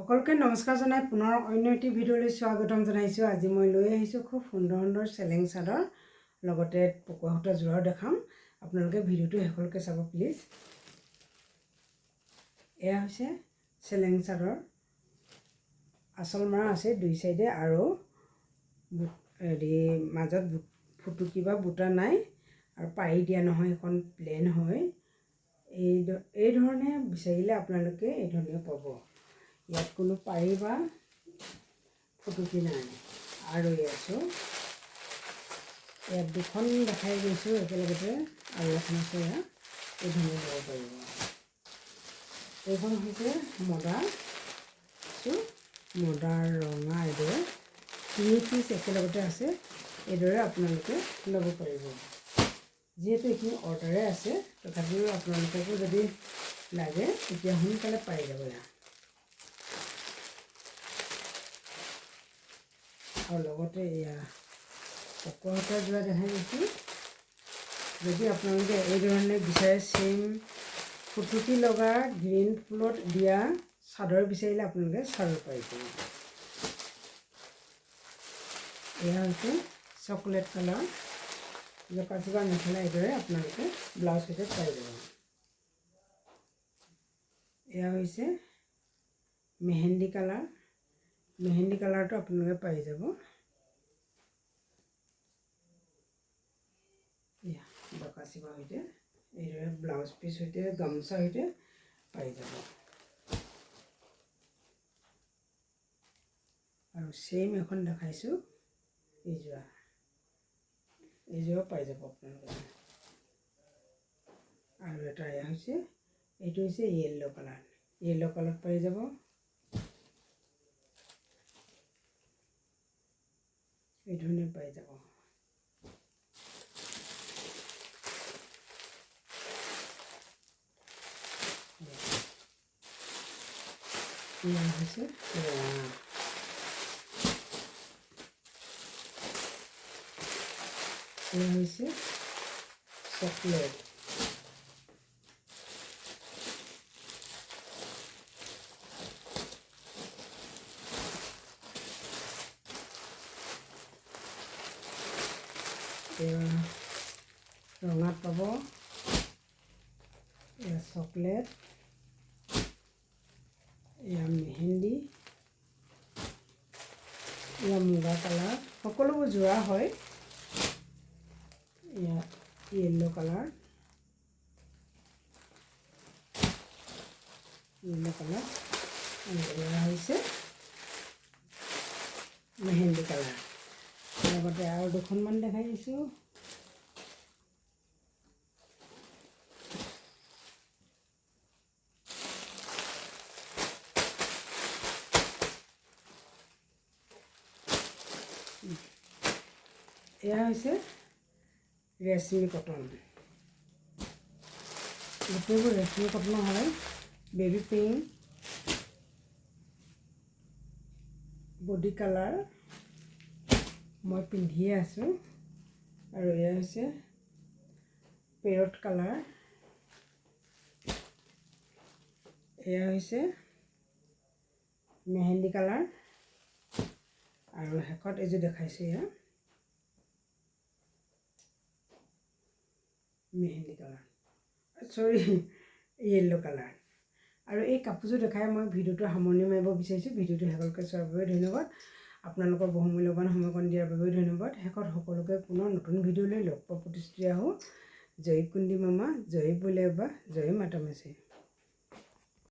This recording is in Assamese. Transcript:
সকলকে নমস্কাৰ জনাই পুনৰ অন্য এটি ভিডিঅ'লৈ স্বাগতম জনাইছোঁ। আজি মই লৈ আহিছোঁ খুব সুন্দৰ সুন্দৰ চেলেং চাদৰ, লগতে পকোৱা সূতা যোৰাও দেখাম। আপোনালোকে ভিডিঅ'টো শেষলৈকে চাব প্লিজ। এয়া হৈছে চেলেং চাদৰ, আঁচল মৰা আছে দুই চাইডে আৰু মাজত ফুটুকি বা বুটা নাই আৰু পাৰি দিয়া নহয়, এখন প্লেন হয়। এই ধৰণে বিচাৰিলে আপোনালোকে এই ধৰণে পাব। ইয়াত কোনো পাৰি বা ফুটুকি নাই। আৰু ইয়াত দুখন দেখাই গৈছোঁ একেলগতে, আৰু এখন আছে ইয়াত এই ধৰণে ল'ব পাৰিব। এইখন হৈছে মদাৰ ৰঙা, এইদৰে 3 পিচ একেলগতে আছে। এইদৰে আপোনালোকে ল'ব পাৰিব। যিহেতু এইখিনি অৰ্ডাৰে আছে, তথাপিও আপোনালোককো যদি লাগে তেতিয়া সোনকালে পাই যাব ইয়াত। আৰু লগতে এয়া পকোৱা সূতা যোৰা দেখাই গৈছোঁ। যদি আপোনালোকে এই ধৰণে বিচাৰে চেম ফুটুকি লগা গ্ৰীণ ফুলত দিয়া চাদৰ বিচাৰিলে আপোনালোকে চাদৰ পাৰিব। এয়া হৈছে চকলেট কালাৰ জকা চকা মেখেলা, এইদৰে আপোনালোকে ব্লাউজ সৈতে পাই যাব। এয়া হৈছে মেহেন্দি কালাৰ, মেহেন্দি কালাৰটো আপোনালোকে পাই যাব। এয়া জকা চিবা সৈতে এইদৰে ব্লাউজ পিচ সৈতে গামোচাৰ সৈতে পাই যাব। আৰু চেম এখন দেখাইছোঁ এইযোৰা পাই যাব আপোনালোকে। আৰু এটা এয়া হৈছে, এইটো হৈছে য়েল্ল' কালাৰত পাই যাব। এই ধৰণে পাই যাব। এয়া হৈছে ৰঙা, এয়া হৈছে চকলেট, এয়া ৰঙাত পাব, এয়া চকলেট, এয়া মেহেন্দি, এয়া মুগা কালাৰ, সকলোবোৰ যোৰা হয়। এয়া য়েল্ল' কালাৰ, এয়া হৈছে মেহেন্দি কালাৰ। লগতে আৰু দুখনমান দেখাই দিছোঁ। এয়া হৈছে ৰেচমি কটন, গোটেইবোৰ ৰেচমি কটনৰ হয়। বেবী পিংক, বডি কালাৰ মই পিন্ধিয়ে আছোঁ। আৰু এয়া হৈছে পেৰট কালাৰ, এয়া হৈছে মেহেন্দি কালাৰ, আৰু শেষত এইযোৰ দেখাইছোঁ এয়া মেহেন্দি কালাৰ, য়েল্ল' কালাৰ। আৰু এই কাপোৰযোৰ দেখাই মই ভিডিঅ'টো সামৰণি মাৰিব বিচাৰিছোঁ। ভিডিঅ'টো শেষলৈকে চোৱাৰ বাবে ধন্যবাদ। আপোনালোকৰ বহুমূল্যৱান সময়কণ দিয়াৰ বাবেও ধন্যবাদ। শেষত সকলোকে পুনৰ নতুন ভিডিঅ'লৈ লগ পোৱা প্ৰতিশ্ৰুতি আহোঁ। জয় কুন্দি মামা, জয় বুলেবা, জয় মাতা মেচি।